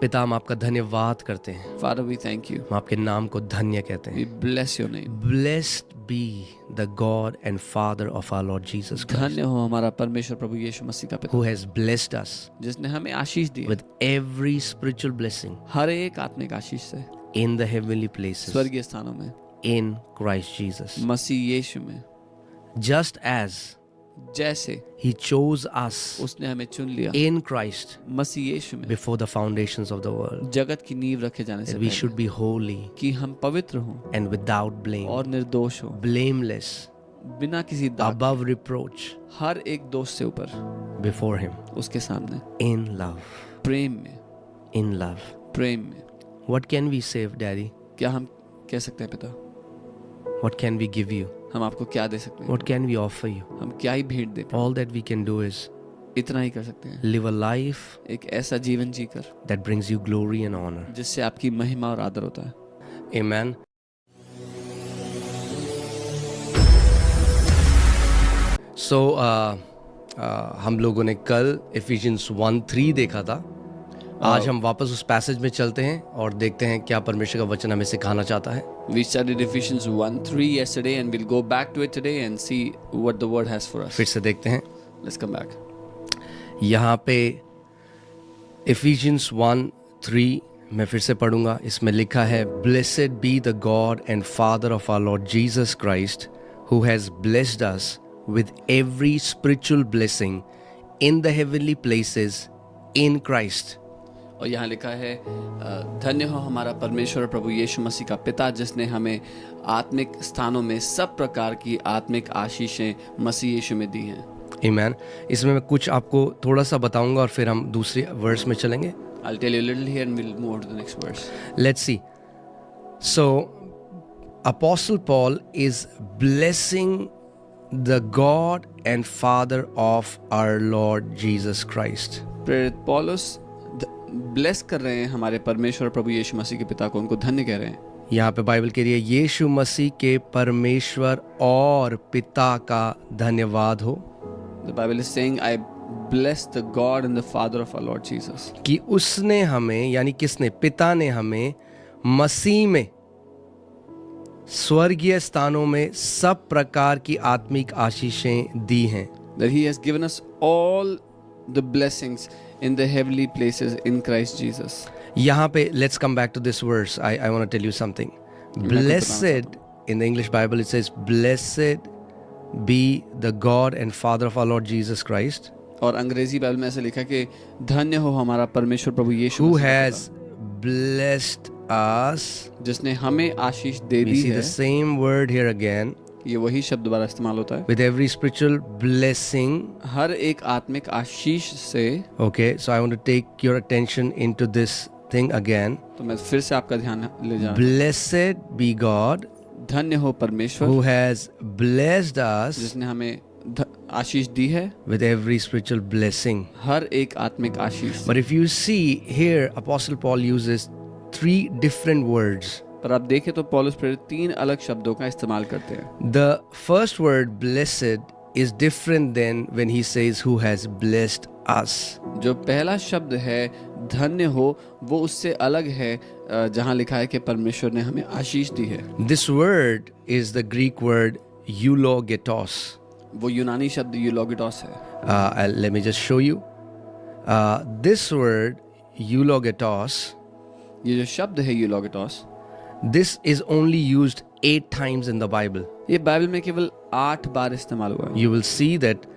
पिता, हम आपका धन्यवाद करते हैं, Father, we thank you. हम आपके नाम को धन्य कहते We हैं। bless your name. Blessed be the God and Father of our Lord Jesus Christ, धन्य हो हमारा परमेश्वर प्रभु यीशु मसीह का who पिता, has blessed us जिसने हमें आशीष दी है, with every spiritual blessing हर एक आत्मिक आशीष से, in the heavenly places स्वर्गीय स्थानों में, in Christ Jesus. मसीह यीशु में। Just as जैसे He chose us उसने हमें चुन लिया in Christ मसीह यीशु में, before the foundations of the world, जगत की नींव रखे जाने से that we पहले, should be holy कि हम पवित्र हों and without blame, और निर्दोष हों, blameless, बिना किसी दाग, above reproach, हर एक दोष से ऊपर, before Him, उसके सामने, in love, प्रेम में, in love. प्रेम में। What can we say, Daddy? क्या हम कह सकते हैं पिता? What can we give you? हम आपको क्या दे सकते हैं? What can we offer you? हम क्या ही भेंट दे? All that we can do is इतना ही कर सकते हैं, live a life एक ऐसा जीवन जीकर that brings you glory and honor. जिससे आपकी महिमा और आदर होता है। Amen. So, हम लोगों ने कल Ephesians 1:3 देखा था। आज हम वापस उस पैसेज में चलते हैं और देखते हैं क्या परमेश्वर का वचन हमें सिखाना चाहता है। We studied Ephesians 1:3 yesterday and we'll go back to it today and see what the word has for us. फिर से देखते हैं। Let's come back. यहाँ पे Ephesians 1:3 मैं फिर से पढ़ूंगा। इसमें लिखा है, Blessed be the God and Father of our Lord Jesus Christ, who has blessed us with every spiritual blessing in the heavenly places in Christ. और यहाँ लिखा है, धन्य हो हमारा परमेश्वर और प्रभु यीशु मसीह का पिता, जिसने हमें आत्मिक स्थानों में सब प्रकार की आत्मिक आशीषें मसीह यीशु में दी हैं। Amen. इसमें मैं कुछ आपको थोड़ा सा बताऊंगा और फिर हम दूसरे वर्स में चलेंगे। I'll tell you a little here and we'll move on to the next verse. Let's see. So, Apostle Paul is blessing the God and Father of our Lord Jesus Christ. प्रेरित पौलुस bless कर रहे हैं हमारे परमेश्वर प्रभु यीशु मसीह के पिता को, उनको धन्य कह रहे हैं। यहाँ पे बाइबल कह रही है, यीशु मसीह के परमेश्वर और पिता का धन्यवाद हो। The Bible is saying, I bless the God and the Father of our Lord Jesus. कि उसने हमें, यानी किसने, पिता ने हमें मसीह में स्वर्गीय स्थानों में सब प्रकार की आत्मिक आशीषें दी हैं। That He has given us all the blessings in the heavenly places in Christ Jesus. यहाँ पे let's come back to this verse. I want to tell you something. Blessed, in the English Bible it says, Blessed be the God and Father of our Lord Jesus Christ, और अंग्रेजी Bible में ऐसे लिखा है कि धन्य हो हमारा परमेश्वर प्रभु यीशु who मसीह का has blessed us. पिता, जिसने हमें आशीष दे We दी see है। the same word here again, ये वही शब्द दोबारा इस्तेमाल होता है, with every spiritual blessing. हर एक आत्मिक आशीष से। Okay, so I want to take your attention into this thing again. तो मैं फिर से आपका ध्यान ले जा, Blessed be God धन्य हो परमेश्वर who has blessed us जिसने हमें आशीष दी है, with every spiritual blessing. हर एक आत्मिक आशीष। But if you see here, Apostle Paul uses 3 different words. पर आप देखें तो पौलुस प्रेरित 3 अलग शब्दों का इस्तेमाल करते हैं। The first word, blessed, is different than when he says who has blessed us. जो पहला शब्द है धन्य हो, वो उससे अलग है जहाँ लिखा है कि परमेश्वर ने हमें आशीष दी है। This word is the Greek word eulogetos. वो यूनानी शब्द यूलोगिटोस है। Let me just show you. This word eulogetos, ये जो शब्द है यूलोगिटोस, this is only used 8 times in the Bible. ये बाइबल में केवल 8 बार इस्तेमाल हुआ है। You will see that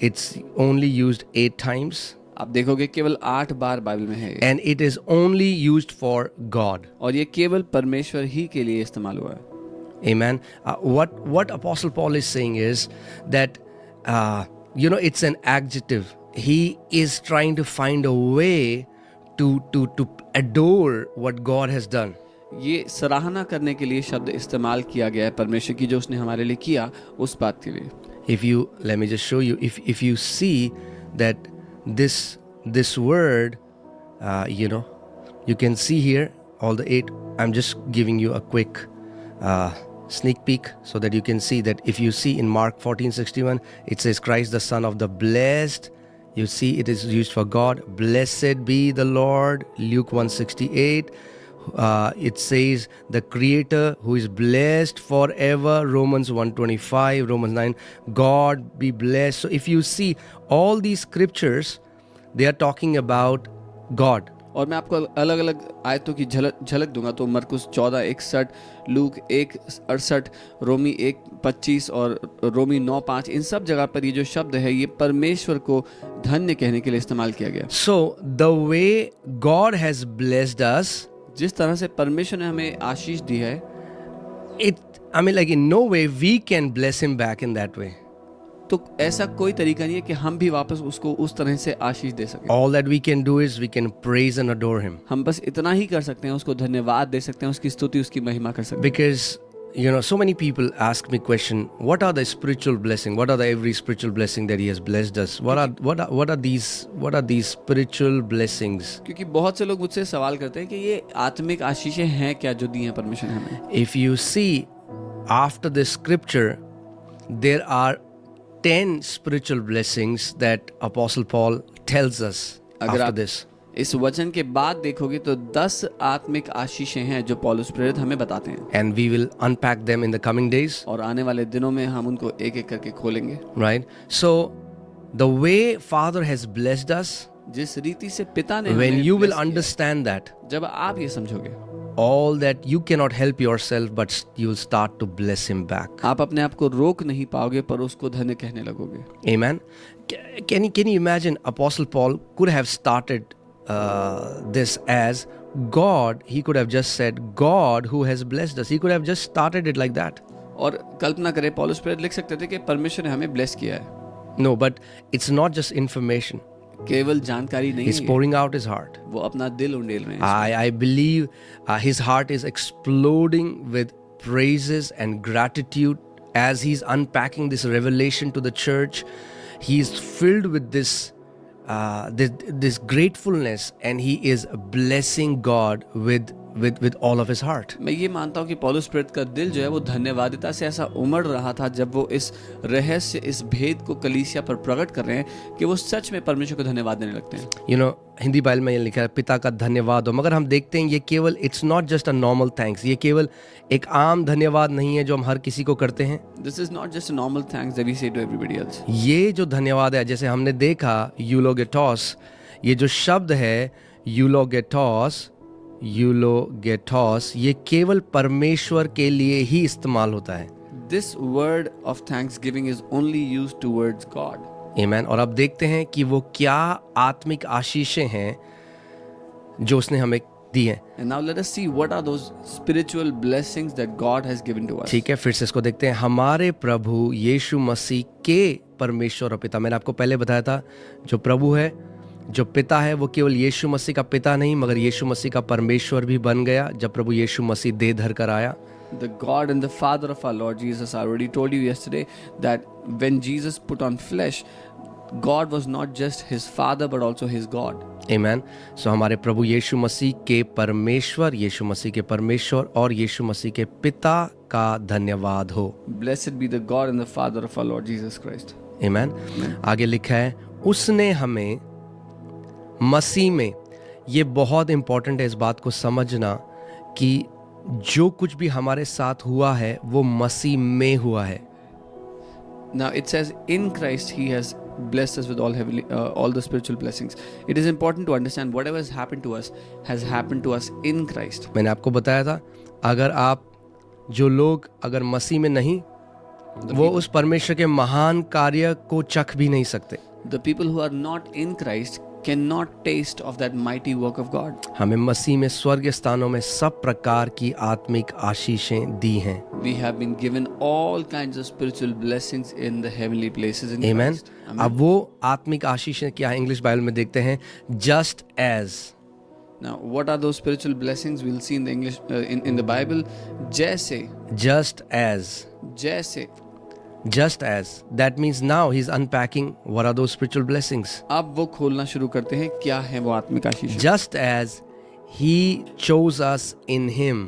it's only used 8 times. आप देखोगे केवल 8 बार बाइबल में है ये। And it is only used for God. और ये केवल परमेश्वर ही के लिए इस्तेमाल हुआ है। Amen. What Apostle Paul is saying is that, it's an adjective. He is trying to find a way to adore what God has done. ये सराहना करने के लिए शब्द इस्तेमाल किया गया है परमेश्वर की, जो उसने हमारे लिए किया उस बात के लिए। Let me just show you. If you see that this word, you can see here all the 8. I'm just giving you a quick sneak peek so that you can see that if you see in Mark 14:61, it says Christ the Son of the Blessed You see, it is used for God. Blessed be the Lord. Luke 1:68. It says the Creator who is blessed forever. Romans 1:25. Romans 9. God be blessed. So if you see all these scriptures, they are talking about God. और मैं आपको अलग अलग आयतों की झलक दूंगा। तो मरकुस 14:61, लूक 1:68, रोमी 1:25 और रोमी 9:5, इन सब जगह पर ये जो शब्द है ये परमेश्वर को धन्य कहने के लिए इस्तेमाल किया गया। So the way God has blessed us, जिस तरह से परमेश्वर ने हमें आशीष दी है, like in no way we can bless him back in that way. तो ऐसा कोई तरीका नहीं है कि हम भी वापस उसको उस तरह से आशीष दे सकें। All that we can do is we can praise and adore him. हम बस इतना ही कर सकते हैं, उसको धन्यवाद दे सकते हैं, उसकी स्तुति उसकी महिमा कर सकते हैं। Because so many people ask me question, what are the spiritual blessing? What are the every spiritual blessing that he has blessed us? What are these spiritual blessings? क्योंकि बहुत से लोग मुझसे सवाल करते हैं कि ये आत्मिक आशीषें हैं क्या जो दी हैं परमेश्वर ने हमें। If you see after this scripture, there are 10 spiritual blessings that Apostle Paul tells us after this. इस वचन के बाद देखोगे तो 10 आत्मिक आशीषें हैं जो पौलुस प्रेरित हमें बताते हैं। And we will unpack them in the coming days. और आने वाले दिनों में हम उनको एक एक करके खोलेंगे। Right? So the way Father has blessed us, जिस रीति से पिता ने when हमें you will bless किया, understand that, जब आप ये समझोगे, all that you cannot help yourself, but you will start to bless him back. आप अपने आप को रोक नहीं पाओगे पर उसको धन्य कहने लगोगे। Amen. Can you imagine Apostle Paul could have started this as God? He could have just said God who has blessed us. He could have just started it like that. और कल्पना करें पौलुस प्रेरित लिख सकते थे कि परमेश्वर ने हमें ब्लेस किया है। No, but it's not just information. केवल जानकारी नहीं He's है, pouring out his heart. वो अपना दिल उंडेल रहे हैं। I believe his heart is exploding with praises and gratitude as he's unpacking this revelation to the church. He's filled with this gratefulness, and he is blessing God with all of his heart. मैं ये मानता हूँ कि पौलुस प्रेरित का दिल जो है वो धन्यवादिता से ऐसा उमड़ रहा था जब वो इस रहस्य, इस भेद को कलीसिया पर प्रकट कर रहे हैं कि वो सच में परमेश्वर को धन्यवाद देने लगते हैं। हिंदी बाइबल में ये लिखा है पिता का धन्यवाद हो, मगर हम देखते हैं ये केवल it's not just a normal thanks. ये केवल एक आम धन्यवाद नहीं है जो हम हर किसी को करते हैं। This is not just a normal thanks that we say to everybody else. ये जो धन्यवाद है, जैसे हमने देखा यूलोगेटोस, ये जो शब्द है यूलोगेटोस, ये केवल परमेश्वर के लिए ही इस्तेमाल होता है। This word of thanksgiving is only used towards God. Amen. और अब देखते हैं कि वो क्या आत्मिक आशीषें हैं जो उसने हमें दी हैं। And now let us see what are those spiritual blessings that God has given to us. ठीक है, फिर से इसको देखते हैं। हमारे प्रभु यीशु मसीह के परमेश्वर और पिता। मैंने आपको पहले बताया था जो प्रभु है, जो पिता है, वो केवल यीशु मसीह का पिता नहीं मगर यीशु मसीह का परमेश्वर भी बन गया जब प्रभु यीशु मसीह देह धर कर आया। The God and the Father of our Lord Jesus. I already told you yesterday that when Jesus put on flesh, God was not just his father but also his God. Amen. So हमारे प्रभु यीशु मसीह के परमेश्वर, यीशु मसीह के परमेश्वर और यीशु मसीह के पिता का धन्यवाद हो। Blessed be the God and the Father of our Lord Jesus Christ. Amen. आगे लिखा है उसने हमें मसीह में, ये बहुत इंपॉर्टेंट है इस बात को समझना कि जो कुछ भी हमारे साथ हुआ है वो मसीह में हुआ है। Now it says in Christ he has blessed us with all the spiritual blessings. It is important to understand whatever has happened to us in Christ. मैंने आपको बताया था जो लोग अगर मसीह में नहीं, वो उस परमेश्वर के महान कार्य को चख भी नहीं सकते। The people who are not in Christ cannot taste of that mighty work of God. हमें मसीह में स्वर्ग स्थानों में सब प्रकार की आत्मिक आशीषें दी हैं। We have been given all kinds of spiritual blessings in the heavenly places in Amen. Christ. Amen. अब वो आत्मिक आशीषें क्या है? इंग्लिश बाइबल में देखते हैं just as. Now what are those spiritual blessings? We'll see in the English in the Bible. जैसे, just as. जैसे. Just as. That means now he's unpacking what are those spiritual blessings. अब वो खोलना शुरू करते हैं क्या है वो आत्मिक आशीष। Just as he chose us in him.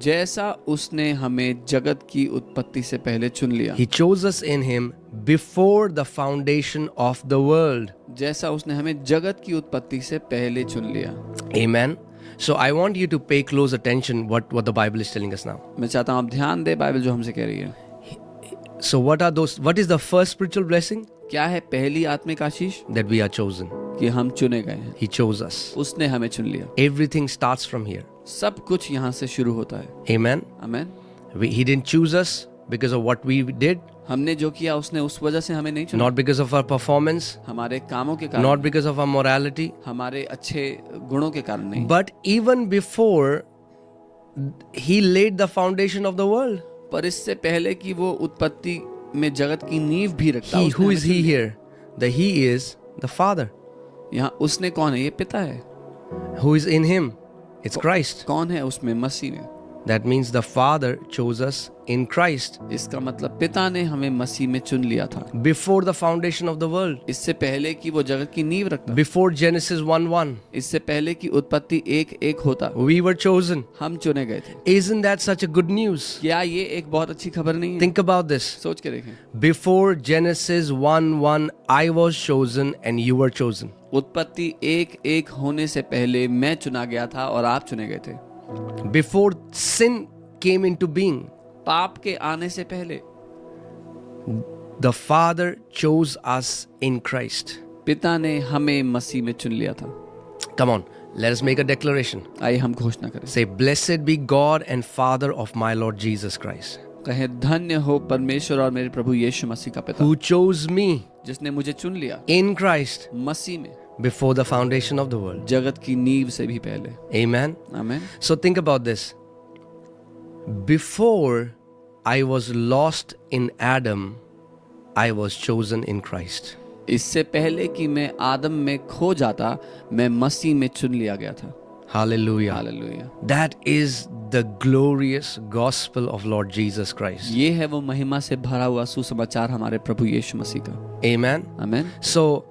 जैसा उसने हमें जगत की उत्पत्ति से पहले चुन लिया, He chose us in Him before the foundation of the world. जैसा उसने हमें जगत की उत्पत्ति से पहले चुन लिया। Amen. So I want you to pay close attention what the Bible is telling us now. मैं चाहता हूँ आप ध्यान दे बाइबल जो हमसे कह रही है। So what is the first spiritual blessing? क्या है पहली आत्मिक आशीष? That we are chosen. कि हम चुने गए हैं, He chose us. उसने हमें चुन लिया। Everything starts from here. सब कुछ यहाँ से शुरू होता है। Amen. आमीन। He didn't choose us because of what we did, हमने जो किया उसने उस वजह से हमें नहीं चुना, not because of our performance, हमारे कामों के कारण, not because of our morality, हमारे अच्छे गुणों के कारण नहीं, but even before He laid the foundation of the world. पर इससे पहले कि वो उत्पत्ति में जगत की नींव भी रखता। He, उसने who हमें is चुन He लिया। here? The He is the Father. यहाँ उसने कौन है? ये पिता है। Who is in Him? It's Christ. कौन है उसमें? मसीह में। That means the Father chose us in Christ इसका मतलब पिता ने हमें मसीह में चुन लिया था, before the foundation of the world, इससे पहले कि वो जगत की नींव रखता, before Genesis 1:1. इससे पहले कि उत्पत्ति 1:1 होता, We were chosen. हम चुने गए थे। Isn't that such a good news? क्या ये एक बहुत अच्छी खबर नहीं है? Think about this. सोच के देखें। Before Genesis 1:1, I was chosen and you were chosen. उत्पत्ति 1:1 होने से पहले मैं चुना गया था और आप चुने गए थे। Before sin came into being, पाप के आने से पहले the Father chose us in Christ. पिता ने हमें मसीह में चुन लिया था। Come on, let us make a declaration. आइए हम घोषणा करें। Say, blessed be God and Father of my Lord Jesus Christ, कहे धन्य हो परमेश्वर और मेरे प्रभु यीशु मसीह का पिता, who chose me जिसने मुझे चुन लिया in Christ मसीह में before the foundation of the world. जगत की नींव से भी पहले। Amen. आमीन। So think about this. Before I was lost in Adam, I was chosen in Christ. इससे पहले कि मैं आदम में खो जाता, मैं मसीह में चुन लिया गया था। Hallelujah. Hallelujah. That is the glorious gospel of Lord Jesus Christ. ये है वो महिमा से भरा हुआ सुसमाचार हमारे प्रभु यीशु मसीह का। Amen. आमीन। So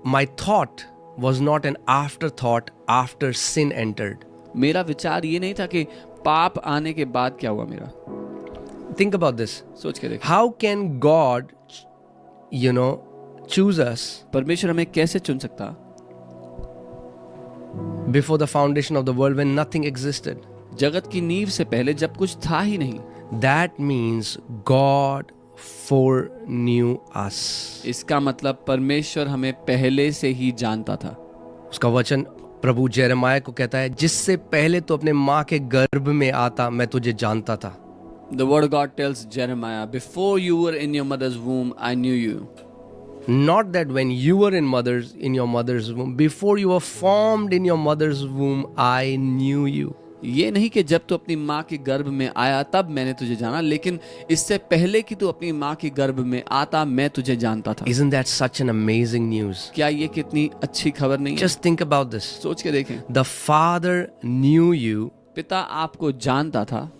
my thought was not an afterthought after sin entered. मेरा विचार ये नहीं था कि पाप आने के बाद क्या हुआ मेरा। Think about this. सोच के देख, How can God, choose us परमेश्वर हमें कैसे चुन सकता before the foundation of the world when nothing existed? जगत की नींव से पहले जब कुछ था ही नहीं। That means God foreknew us. इसका मतलब परमेश्वर हमें पहले से ही जानता था। उसका वचन प्रभु जेरेमाया को कहता है, जिससे पहले तो अपने माँ के गर्भ में आता मैं तुझे जानता था. The word of God tells Jeremiah, before you were in your mother's womb, I knew you. Not that when you were in your mother's womb, before you were formed in your mother's womb, I knew you. ये नहीं कि जब तू अपनी माँ के गर्भ में आया तब मैंने तुझे जाना, लेकिन इससे पहले कि तू अपनी माँ के गर्भ में आता मैं तुझे जानता था। Isn't that such an amazing news? क्या ये कितनी अच्छी खबर नहीं है? Just think about this. सोच के देखें, The Father knew you पिता आपको जानता था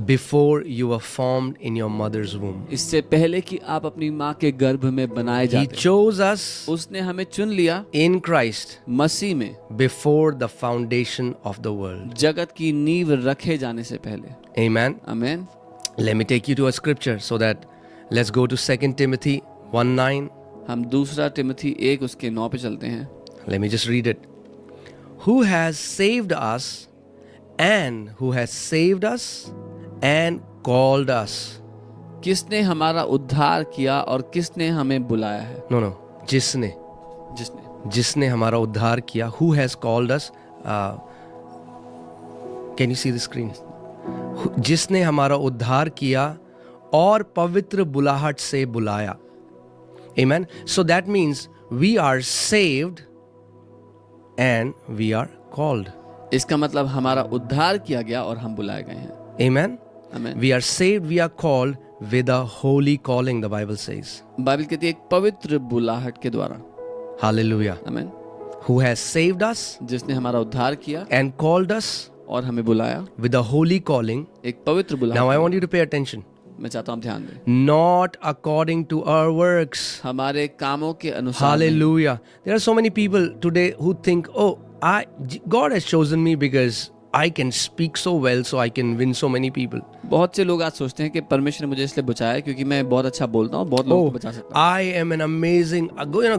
before you were formed in your mother's womb. इससे पहले कि आप अपनी माँ के गर्भ में बनाए He जाते। chose us उसने हमें चुन लिया in Christ मसीह में before the foundation of the world. जगत की नींव रखे जाने से पहले। Amen. आमीन। Let me take you to a scripture so that let's go to 2 Timothy 1:9. हम दूसरा तिमोथी 1 उसके 9 पे चलते हैं। Let me just read it. Who has saved us and called us. किसने हमारा उद्धार किया और किसने हमें बुलाया है? No. जिसने जिसने हमारा उद्धार किया. Who has called us? Can you see the screen? जिसने हमारा उद्धार किया और पवित्र बुलाहट से बुलाया. Amen. So that means we are saved and we are called. इसका मतलब हमारा उद्धार किया गया और हम बुलाए गए हैं। Amen. आमीन। We are saved, we are called with a holy calling, the Bible says. Bible कहती है एक पवित्र बुलाहट के द्वारा। Hallelujah. आमीन। Who has saved us जिसने हमारा उद्धार किया and called us और हमें बुलाया with a holy calling. एक पवित्र Now I बुलाहट। want you to pay attention. मैं चाहता हूँ ध्यान दें। Not according to our works. हमारे कामों के अनुसार नहीं। Hallelujah. There are so many people today who think, oh, God has chosen me because I can speak so well, so I can win so many people. बहुत से लोग आज सोचते हैं कि परमेश्वर ने मुझे इसलिए बचाया है क्योंकि मैं बहुत अच्छा बोलता हूँ, बहुत लोगों को बचा सकता हूँ। I am an amazing,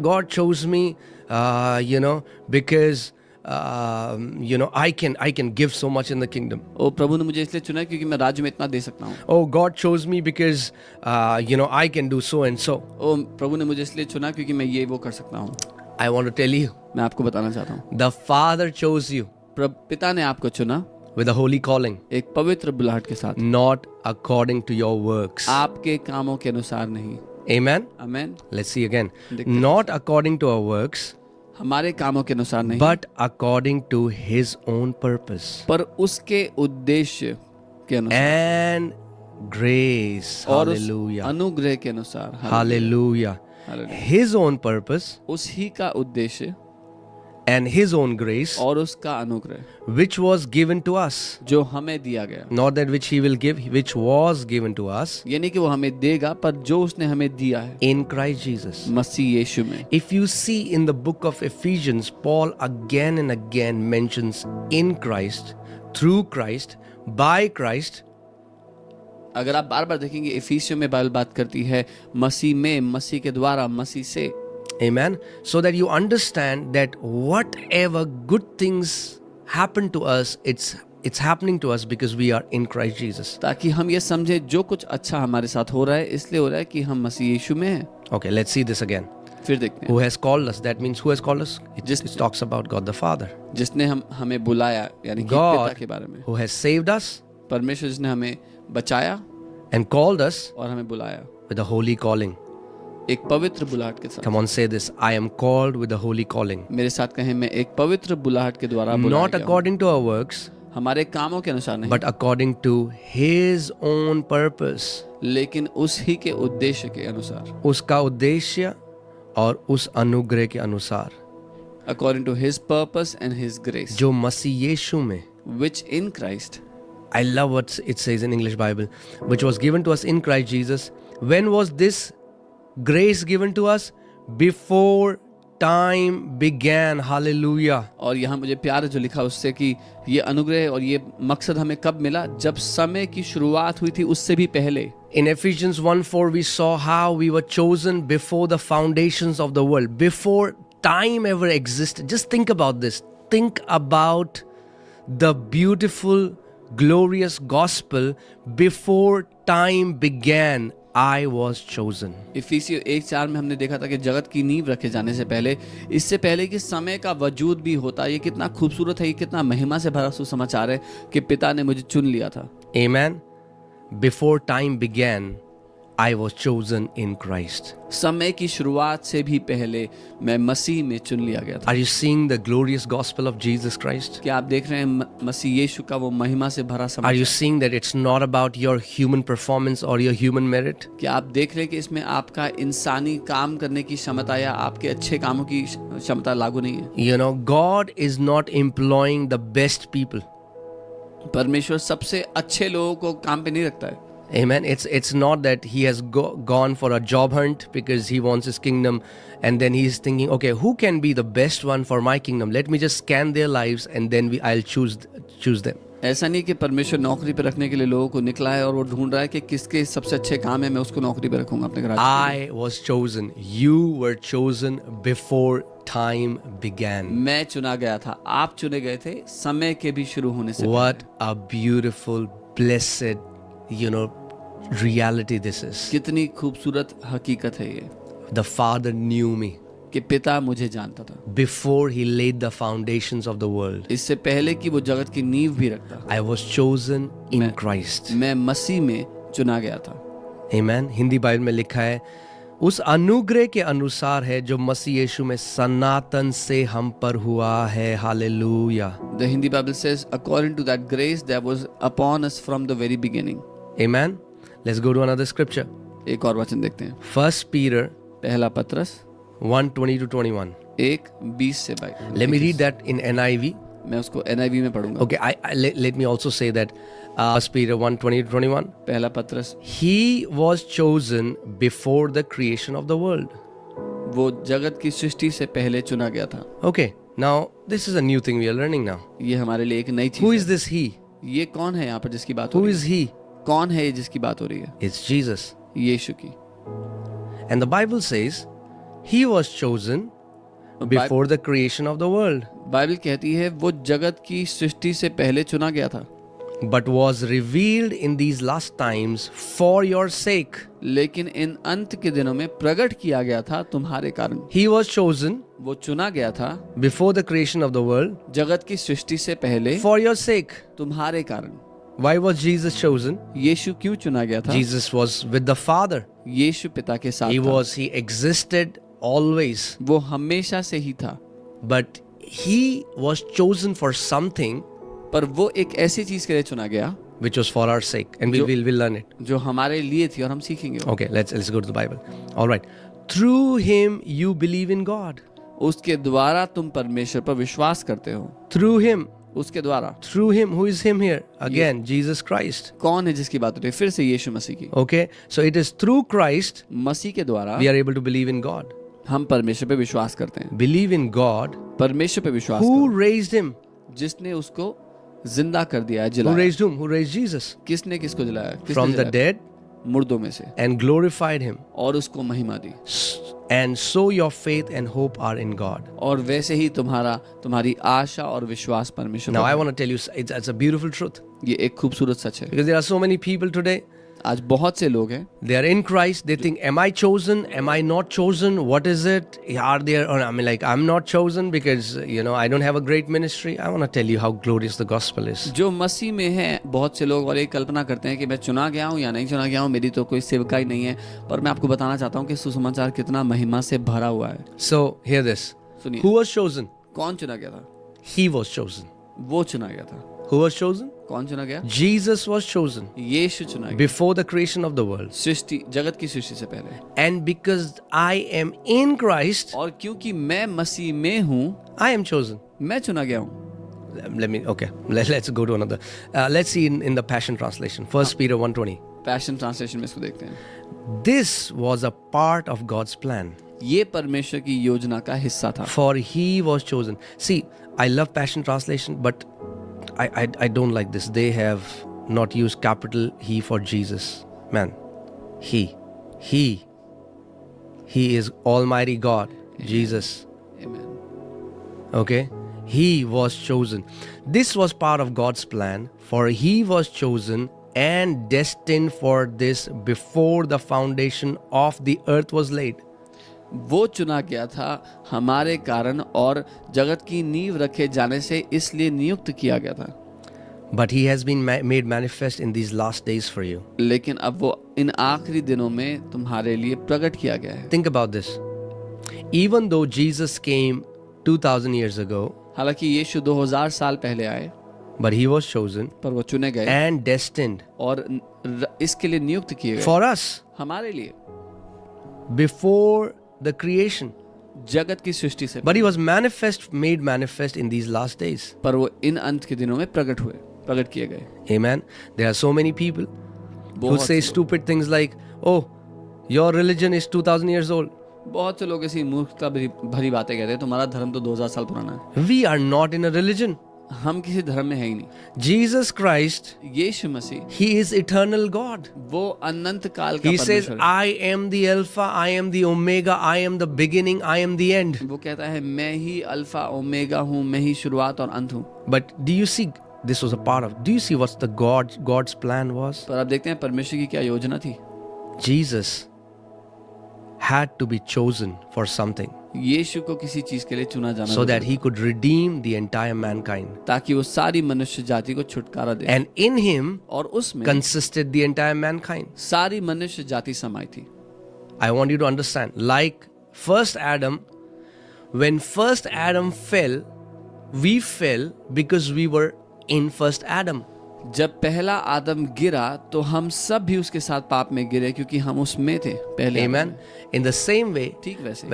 God chose me, because, I can give so much in the kingdom. ओ प्रभु ने मुझे इसलिए चुना है क्योंकि मैं राज्य में इतना दे सकता हूँ। Oh, God chose me because, I can do so and so. ओ प्रभु ने मुझे इसलिए चुना क्योंकि मैं ये वो कर सकता हूँ। I want to tell you, मैं आपको बताना चाहता हूँ, the Father chose you पिता ने आपको चुना with a holy calling, एक पवित्र बुलाहट के साथ, not according to your works. आपके कामों के अनुसार नहीं। Amen. Amen. Let's see again. देखते हैं। Not according to our works, हमारे कामों के अनुसार नहीं, but according to His own purpose पर उसके उद्देश्य के अनुसार and grace. और उस Hallelujah. अनुग्रह के अनुसार। Hallelujah. Hallelujah. His own purpose उसी का उद्देश्य and His own grace, और उसका अनुग्रह which was given to us. जो हमें दिया गया, Not that which He will give, which was given to us ये नहीं कि वो हमें देगा, पर जो उसने हमें दिया है in Christ Jesus. मसीह यीशु में। If you see in the book of Ephesians, Paul again and again mentions in Christ, through Christ, by Christ. अगर आप बार बार देखेंगे इफिसियों में बाइबल बात करती है मसीह में, मसीह के द्वारा, मसीह से। Amen. So that you understand that whatever good things happen to us, it's happening to us because we are in Christ Jesus. ताकि हम ये समझे जो कुछ अच्छा हमारे साथ हो रहा है इसलिए हो रहा है कि हम मसीह यीशु में हैं। Okay, let's see this again. फिर देखते हैं Who has called us? That means who has called us? It Just- talks about God the Father. जिसने हमें बुलाया, यानी कि पिता God के बारे में। who has saved us परमेश्वर जिसने हमें बचाया and called us और हमें बुलाया with a holy calling. एक पवित्र बुलाहट के साथ। Come on, say this. I am called with a holy calling. मेरे साथ कहें, मैं एक पवित्र बुलाहट के द्वारा बुलाया Not गया हूं। according to our works, हमारे कामों के अनुसार नहीं, but according to His own purpose. लेकिन उसी के उद्देश्य के अनुसार, उसका उद्देश्य और उस अनुग्रह के अनुसार according to his purpose and his grace, जो मसीह यीशु में, which in Christ, I love what it says in English Bible, which was given to us in Christ Jesus. When was this grace given to us? Before time began. Hallelujah. और यहाँ मुझे प्यार है जो लिखा उससे कि ये अनुग्रह और ये मकसद हमें कब मिला? जब समय की शुरुआत हुई थी, उससे भी पहले। In Ephesians 1:4 we saw how we were chosen before the foundations of the world, before time ever existed. Just think about this. Think about the beautiful, glorious gospel. Before time began, I was chosen. इफिसियों 1:4 में हमने देखा था कि जगत की नींव रखे जाने से पहले, इससे पहले कि समय का वजूद भी होता, ये कितना खूबसूरत है, ये कितना महिमा से भरा सुसमाचार है कि पिता ने मुझे चुन लिया था। Amen. Before time began, I was chosen in Christ. समय की शुरुआत से भी पहले मैं मसीह में चुन लिया गया था। Are you seeing the glorious gospel of Jesus Christ? क्या आप देख रहे हैं मसीह यीशु का वो महिमा से भरा Are you समाचार? seeing that it's not about your human performance or your human merit? क्या आप देख रहे हैं कि इसमें आपका इंसानी काम करने की क्षमता या आपके अच्छे कामों की क्षमता लागू नहीं है? You know, God is not employing the best people. परमेश्वर सबसे अच्छे लोगों को काम पे नहीं रखता है। Amen. It's not that he has gone for a job hunt because he wants his kingdom, and then he's thinking, okay, who can be the best one for my kingdom? Let me just scan their lives, and then I'll choose them. ऐसा नहीं कि परमेश्वर नौकरी पे रखने के लिए लोगों को निकला है और वो ढूंढ रहा है कि किसके सबसे अच्छे काम है, मैं उसको नौकरी पे रखूंगा अपने घर। I was chosen. You were chosen before time began. मैं चुना गया था, आप चुने गए थे समय के भी शुरू होने से What a beautiful, blessed, reality this is. कितनी खूबसूरत हकीकत है ये The Father knew me कि पिता मुझे जानता था before he laid the foundations of the world. इससे पहले कि वो जगत की नींव भी रखता। I was chosen in Christ. मैं मसीह में चुना गया था। Amen. हिंदी बाइबल में लिखा है, उस अनुग्रह के अनुसार है जो मसीह यीशु में सनातन से हम पर हुआ है. Hallelujah. The Hindi Bible says according to that grace that was upon us from the very beginning. Amen. Let's go to another scripture. एक और वचन देखते हैं। 1 Peter पहला पत्रस 1:20-21. 1:20 से 22। Let me read that in NIV. मैं उसको NIV में पढ़ूंगा। Okay, let me also say that 1 Peter 1:20-21. पहला पत्रस, He was chosen before the creation of the world. वो जगत की सृष्टि से पहले चुना गया था। Okay, Now, this is a new thing we are learning now. ये हमारे लिए एक नई Who चीज is this he? है। ये कौन है यहाँ पर जिसकी बात हो Who रही is है? he? कौन है ये जिसकी बात हो रही है? It's Jesus. यीशु की। And the Bible says he was chosen before the creation of the world, Bible कहती है वो जगत की सृष्टि से पहले चुना गया था, but was revealed in these last times for your sake. लेकिन इन अंत के दिनों में प्रकट किया गया था तुम्हारे कारण। He was chosen वो चुना गया था before the creation of the world जगत की सृष्टि से पहले for your sake. तुम्हारे कारण। Why was Jesus chosen? यीशु क्यों चुना गया था? Jesus was with the Father. यीशु पिता के साथ था। He existed always, वो हमेशा से ही था, but he was chosen for something पर वो एक ऐसी चीज के लिए चुना गया which was for our sake, and we'll learn it. जो हमारे लिए थी और हम सीखेंगे। Okay, let's go to the Bible. All right. Through him you believe in God. उसके द्वारा तुम परमेश्वर पर विश्वास करते हो। Through him. उसके द्वारा। Through him. Who is him here? Again, Jesus Christ. कौन है जिसकी बात हो रही है? फिर से यीशु मसीह की। Okay, so it is through Christ मसीह के द्वारा we are able to believe in God. हम परमेश्वर पे विश्वास करते हैं। Believe in God. परमेश्वर पे विश्वास Who करो, raised him? जिसने उसको जिंदा कर दिया है, Who जिलाया। raised whom? Who raised Jesus? किसने किसको जिलाया? किसने From the जिलाया? dead मुर्दों में से, and glorified him. और उसको महिमा दी। And so your faith and hope are in God. और वैसे ही तुम्हारी आशा और विश्वास परमेश्वर Now पर I है। want to tell you, it's a beautiful truth, ये एक खूबसूरत सच है। because there are so many people today. आज बहुत से लोग हैं, They are in Christ. They think, am I chosen? Am I not chosen? What is it? Are there? Or I mean, like, I'm not chosen because I don't have a great ministry. I want to tell you how glorious the gospel is. जो मसीह में हैं, बहुत से लोग और ये कल्पना करते हैं कि मैं चुना गया हूँ या नहीं चुना गया हूँ, मेरी तो कोई सेवकाई नहीं है। पर मैं आपको बताना चाहता हूँ कि सुसमाचार कितना महिमा से भरा हुआ है। So hear this. सुनिए, Who was chosen? कौन चुना गया था? He was chosen. वो चुना गया था। Who was chosen? कौन चुना गया? Jesus was chosen यीशु चुना गया, before the creation of the world. सृष्टि, जगत की सृष्टि से पहले। And because I am in Christ, और क्योंकि मैं मसीह में हूँ, I am chosen. मैं चुना गया हूँ। Let's go to another. Let's see in the Passion Translation. 1 Peter 1:20. Passion translation में इसको देखते हैं। This was a part of God's plan. ये परमेश्वर की योजना का हिस्सा था। For he was chosen. See, I love Passion Translation, but I don't like this. They have not used capital He for Jesus. Man, He is Almighty God, Jesus. Amen. Okay? He was chosen. This was part of God's plan, for he was chosen and destined for this before the foundation of the earth was laid. वो चुना गया था हमारे कारण और जगत की नींव रखे जाने से इसलिए नियुक्त किया गया था। But he has been made manifest in these last days for you. लेकिन अब वो इन आखिरी दिनों में तुम्हारे लिए प्रकट किया गया है। Think about this. Even though Jesus came 2000 years ago, हालांकि यीशु 2000 साल पहले आए, but he was chosen पर वो चुने गए and destined और इसके लिए नियुक्त किए गए for us हमारे लिए before the creation. जगत की सृष्टि से। But he was made manifest in these last days. पर वो इन अंत के दिनों में प्रकट किए गए। Amen. There are so many people who बहुत say से stupid things like, oh, your religion is 2000 years old. बहुत से लोग ऐसी मूर्खता भरी बातें कहते हैं, तुम्हारा धर्म तो 2000 साल पुराना है। We are not in a religion. हम किसी धर्म में है ही नहीं। Jesus Christ, Yeshu Masih, he is eternal God. वो अनंत काल का He says, परमेश्वर है। I am the Alpha, I am the Omega, I am the beginning, I am the end. वो कहता है मैं ही अल्फा ओमेगा हूँ, मैं ही शुरुआत और अंत हूँ। But do you see, this was a part of, do you see what the God's plan was? पर आप देखते हैं परमेश्वर की क्या योजना थी। Jesus had to be chosen for something यीशु को किसी चीज के लिए चुना जाना so that जरूरी he could redeem the entire mankind. था, ताकि वो सारी मनुष्य जाति को छुटकारा दे। And in him और उसमें consisted the entire mankind. सारी मनुष्य जाति समाई थी। I want you to understand, like first Adam, when first Adam fell, we fell because we were in first Adam. जब पहला आदम गिरा तो हम सब भी उसके साथ पाप में गिरे क्योंकि हम उसमें थे पहले। Amen. In the same way, ठीक वैसे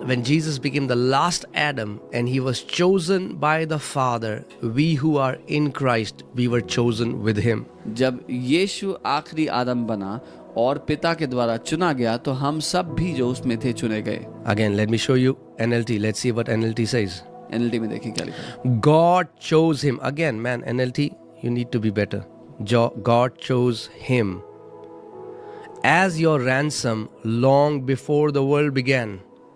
when Jesus became the last Adam and he was chosen by the Father, we who are in Christ, we were chosen with him. जब यीशु आखिरी आदम बना और पिता के द्वारा चुना गया तो हम सब भी जो उसमें थे चुने गए। Again, let me show you NLT. Let's see what NLT says. NLT में देखिए क्या लिखा है। God chose him. Again, man, NLT, you need to be better. God chose him as your ransom long before the world began.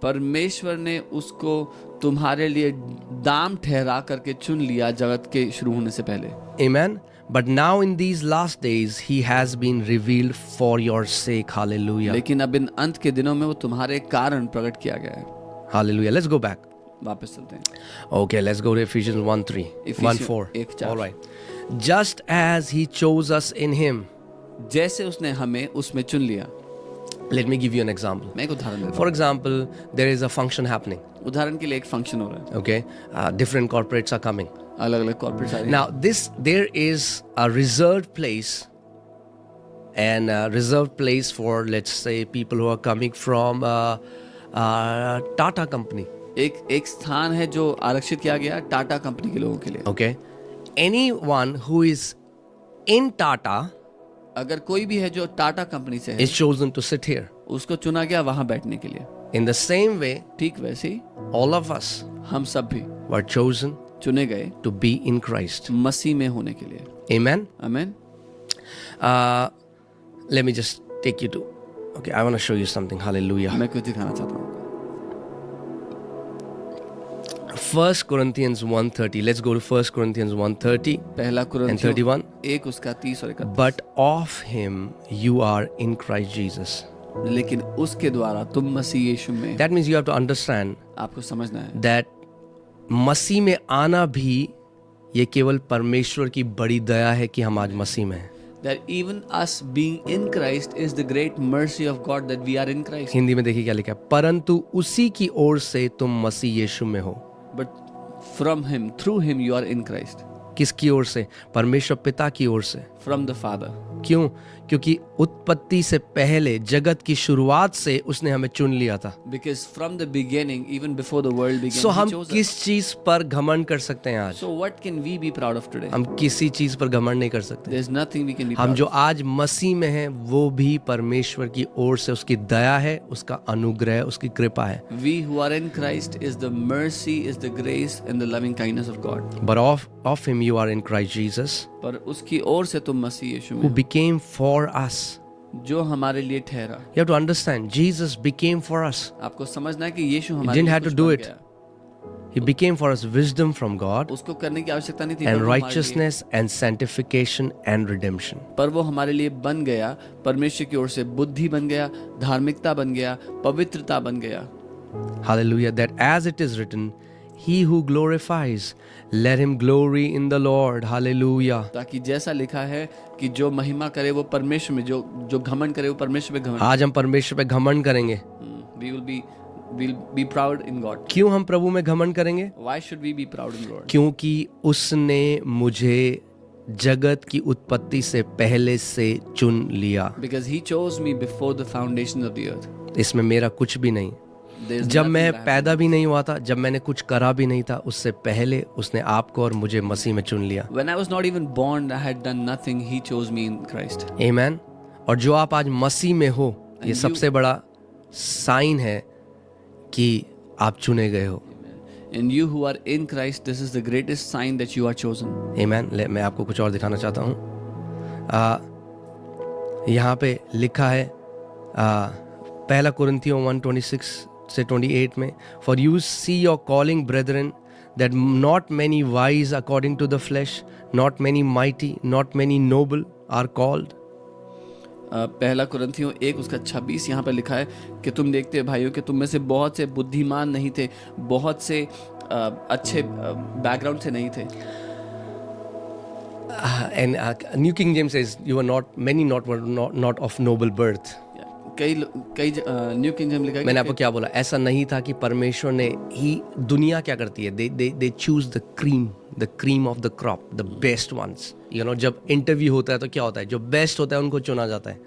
परमेश्वर ने उसको तुम्हारे लिए दाम ठहरा करके चुन लिया जगत के शुरू होने से पहले। Amen. But now in these last days, he has been revealed for your sake. Hallelujah. लेकिन अब इन अंत के दिनों में वो तुम्हारे कारण प्रकट किया गया है। Hallelujah. Let's go back. वापस चलते हैं। Okay, let's go to Ephesians 1:3, 1:4. 1:4. All right. Just as he chose us in him. जैसे उसने हमें उसमें चुन लिया। Let me give you an example. मैं एक उदाहरण देता For example, there is a function happening. हूँ। उदाहरण के लिए एक फंक्शन हो रहा है। Okay, different corporates are coming. अलग-अलग कॉर्पोरेट्स आ रही हैं। Now, there is a reserved place, and a reserved place for, let's say, people who are coming from Tata company. एक स्थान है जो आरक्षित किया गया टाटा कंपनी के लोगों के लिए। Okay, anyone who is in Tata अगर कोई भी है जो टाटा कंपनी से है, is chosen to sit here. उसको चुना गया वहां बैठने के लिए। In the same way, ठीक वैसे ही all of us हम सब भी were chosen चुने गए to be in Christ. मसीह में होने के लिए। Amen. आमीन। Let me just take you to. Okay, I want to show you something. Hallelujah. मैं कुछ दिखाना चाहता हूँ। 1 Corinthians 1:30. Let's go to 1 Corinthians 1:30 पहला and कुरिन्थियों 31. एक उसका 30 और 31। But of him you are in Christ Jesus. लेकिन उसके द्वारा तुम मसीह यीशु में। That means you have to understand आपको समझना है that मसीह में आना भी ये केवल परमेश्वर की बड़ी दया है कि हम आज मसीह में हैं। that even us being in Christ is the great mercy of God that we are in Christ. Hindi में देखिए क्या लिखा है, परंतु उसी की ओर से तुम मसीह यीशु में हो। But from him, through him you are in Christ. किसकी ओर से? परमेश्वर पिता की ओर से। From the Father. क्यों? क्योंकि उत्पत्ति से पहले, जगत की शुरुआत से उसने हमें चुन लिया था। Because from the beginning, even before the world began, So he हम chose us. किस चीज पर घमंड कर सकते हैं आज? So what can we be proud of today? हम किसी चीज पर घमंड नहीं कर सकते। There's nothing we can be हम proud जो of. आज मसीह में हैं वो भी परमेश्वर की ओर से उसकी दया है, उसका अनुग्रह, उसकी कृपा है। We who are in Christ is the mercy, is the grace and the loving kindness of God. But of him you are in Christ Jesus, पर उसकी ओर से तुम मसीह यीशु who में हो, became for us. जो हमारे लिए ठहरा। You have to understand, Jesus became for us. आपको समझना है कि यीशु हमारे didn't लिए have to कुछ do बन it. गया। He became for us wisdom from God उसको करने की आवश्यकता नहीं थी, and पर वो हमारे लिए- righteousness and sanctification and redemption. पर वो हमारे लिए बन गया, परमेश्वर की ओर से बुद्धि बन गया, धार्मिकता बन गया, पवित्रता बन गया। Hallelujah. That as it is written, he who glorifies, let him glory in the Lord. Hallelujah. ताकि जैसा लिखा है कि जो महिमा करे वो परमेश्वर में, जो घमंड करे वो परमेश्वर में घमंड। आज हम परमेश्वर पे घमंड करेंगे। we'll be proud in God. क्यों हम प्रभु में घमंड करेंगे? Why should we be proud in Lord? क्योंकि उसने मुझे जगत की उत्पत्ति से पहले से चुन लिया। Because he chose me before the foundation of the earth. इसमें मेरा कुछ भी नहीं। There's जब nothing मैं that I पैदा भी नहीं हुआ था, जब मैंने कुछ करा भी नहीं था, उससे पहले उसने आपको और मुझे मसीह में चुन लिया। When I was not even born, I had done nothing. He chose me in Christ. आमेन। और जो आप आज मसीह में हो, ये you- सबसे बड़ा साइन है कि आप चुने गए हो। And you who are in Christ, this is the greatest sign that you are chosen. आमेन। मैं आपको कुछ और दिखाना चाहता हूँ। यहाँ पे लिखा है पहला कुरिन्थियों 1:26 से 28 में, For you see your calling, brethren, that not many wise according to the flesh, not many mighty, not many noble are called. पहला कुरिन्थियों 1 उसका 26 यहाँ पर लिखा है कि तुम देखते हो भाइयों कि तुम में से बहुत से बुद्धिमान नहीं थे, बहुत से अच्छे बैकग्राउंड से नहीं थे। And New King James says, you were not, many were not of noble birth. कई न्यू किंग जेम्स लिखा है मैंने आपको क्या बोला? ऐसा नहीं था कि परमेश्वर ने ही, दुनिया क्या करती है, they choose the cream of the crop, the best ones. You know, जब इंटरव्यू होता है तो क्या होता है, जो बेस्ट होता है उनको चुना जाता है।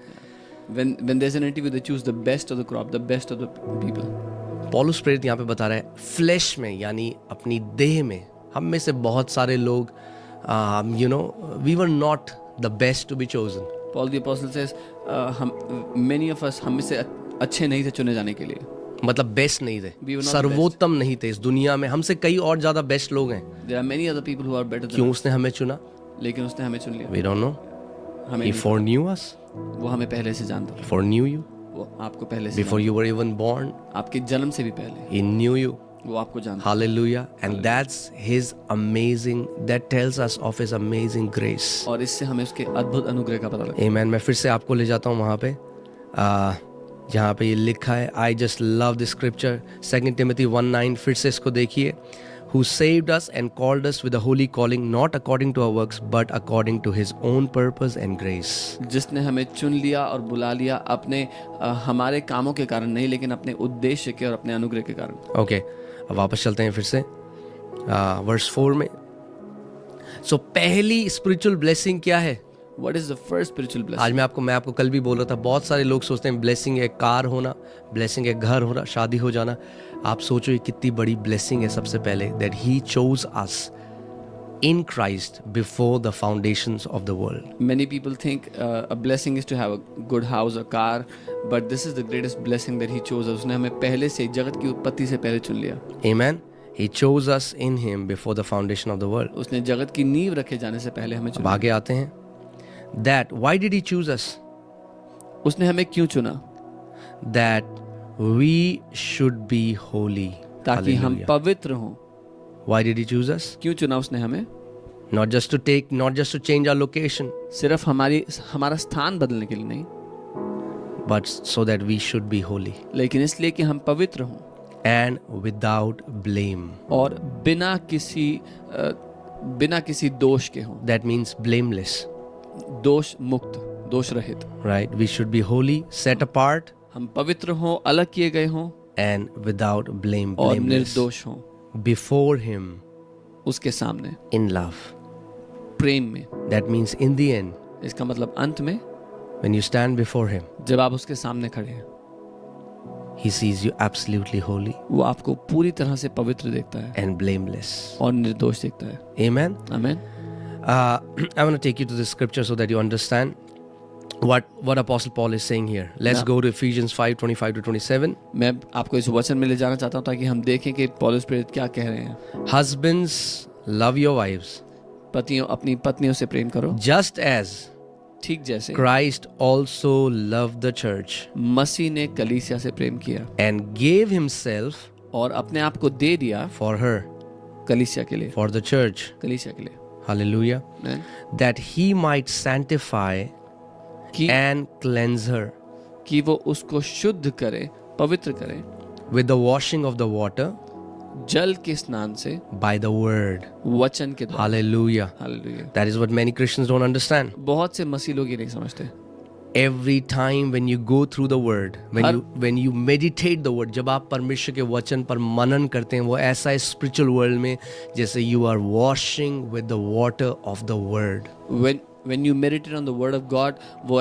when there's an interview, they choose the best of the crop, the best of the people. पौलुस प्रेरित यहाँ पे बता रहा है, फ्लैश में यानी अपनी देह में हम में से बहुत सारे लोग, we were not the best to be chosen. Paul the apostle says, many of us हम में से अच्छे नहीं थे चुने जाने के लिए। मतलब बेस्ट नहीं थे, We were not the सर्वोत्तम नहीं थे इस दुनिया में, हमसे कई और ज्यादा बेस्ट लोग हैं। There are many other people who are better than क्यों us. उसने हमें चुना? लेकिन उसने हमें चुन लिया। We don't know. हमें ही नहीं foreknew us, पता। वो हमें पहले से जानता था। foreknew you वो आपको पहले से before you were even born. जानता। आपके जन्म से भी पहले He knew you. वो आपको जानता। Hallelujah. And that's his amazing, that tells us of his amazing grace. और इससे हमें उसके अद्भुत अनुग्रह का पता लगता है। Amen. मैं फिर से आपको ले जाता हूँ वहाँ पे जहाँ पे ये लिखा है, I just love this scripture, 2 Timothy 1:9, फिर से इसको देखिए, who saved us and called us with a holy calling, not according to our works, but according to his own purpose and grace. जिसने हमें चुन लिया और बुला लिया अपने हमारे कामों के कारण नहीं, लेकिन अपने उद्देश्य के और अपने अनुग्रह के कारण। Okay, अब वापस चलते हैं फिर से वर्स 4 में। सो पहली स्पिरिचुअल ब्लेसिंग क्या है? What is the first spiritual blessing? आज मैं आपको कल भी बोल रहा था, बहुत सारे लोग सोचते हैं ब्लेसिंग है कार होना, ब्लेसिंग है घर होना, शादी हो जाना। आप सोचो ये कितनी बड़ी ब्लेसिंग है। सबसे पहले that he chose us in Christ before the foundations of the world. Many people think a blessing is to have a good house, a car, but this is the greatest blessing that he chose us. उसने हमें पहले से जगत की उत्पत्ति से पहले चुन लिया। Amen. He chose us in him before the foundation of the world. उसने जगत की नींव रखे जाने से पहले हमें अब चुना। आगे आते हैं। That why did he choose us? उसने हमें क्यों चुना? That we should be holy. ताकि हम Hallelujah. पवित्र हों। Why did he choose us? क्यों चुना उसने हमें? Not just to change our location, सिर्फ हमारा स्थान बदलने के लिए नहीं, but so that we should be holy लेकिन इसलिए कि हम पवित्र हों and without blame. और बिना किसी दोष के हों। That means blameless, दोष मुक्त, दोष रहित। right? We should be holy, set apart, हम पवित्र हों, अलग किए गए हों and without blame, और blameless, निर्दोष हों before him उसके सामने in love. प्रेम में। That means in the end, इसका मतलब अंत में when you stand before him, जब आप उसके सामने खड़े हैं, he sees you absolutely holy वो आपको पूरी तरह से पवित्र देखता है and blameless. और निर्दोष देखता है। Amen. आमीन। I want to take you to the scripture so that you understand what Apostle Paul is saying here. Let's go to Ephesians 5:25-27. मैं आपको इस वचन में ले जाना चाहता हूँ ताकि हम देखें कि पौलुस प्रेरित क्या कह रहे हैं। Husbands, love your wives, पतियों अपनी पत्नियों से प्रेम करो, just as ठीक जैसे Christ also loved the church मसीह ने कलीसिया से प्रेम किया and gave himself और अपने आप को दे दिया for her, कलीसिया के लिए, for the church. कलीसिया के लिए। Hallelujah. आमीन। That he might sanctify कि and cleanse her कि वो उसको शुद्ध करे, पवित्र करे with the washing of the water जल के स्नान से, by the word. वचन के द्वारा। Hallelujah. Hallelujah. That is what many Christians don't understand. बहुत से मसीह लोग ये नहीं समझते। Every time when you go through the word, when you meditate the word, जब आप परमेश्वर के वचन पर मनन करते हैं, वो ऐसा है spiritual world में जैसे you are washing with the water of the word. When you meditate on the word of God, वो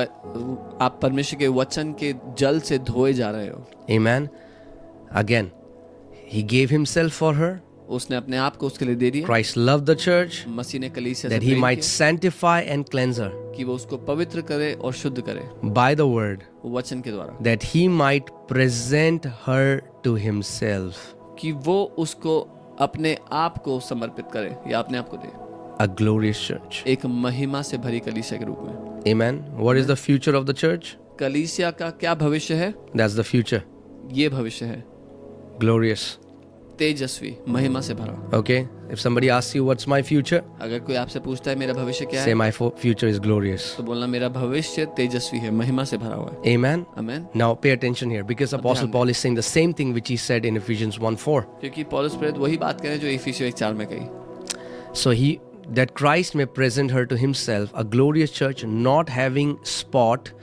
आप परमेश्वर के वचन के जल से धोए जा रहे हो। Amen. Again, he gave himself for her. उसने अपने आप को उसके लिए दे दिया। Christ loved the church मसीह ने कलीसिया से that he प्रेम might किया sanctify and cleanse her कि वो उसको पवित्र करे और शुद्ध करे by the word, वचन के द्वारा, that he might present her to himself कि वो उसको अपने आप को समर्पित करे या अपने आप को दे, a glorious church. एक महिमा से भरी कलीसिया के रूप में। Amen. What is the future of the church? कलीसिया का क्या भविष्य है? That's the future. ये भविष्य है Glorious. तेजस्वी, महिमा से भरा। Okay. If somebody asks you what's my future, अगर कोई आपसे पूछता है मेरा भविष्य क्या say है, my future is glorious. तो बोलना मेरा भविष्य तेजस्वी है, महिमा से भरा हुआ है। Amen. आमीन। Now pay attention here because Apostle Paul is saying the same thing which he said in Ephesians 1:4. क्योंकि पौलुस प्रेरित वही बात करें जो इफिसियों 1:4 में कही। So that Christ may present her to himself, a glorious church, not having spot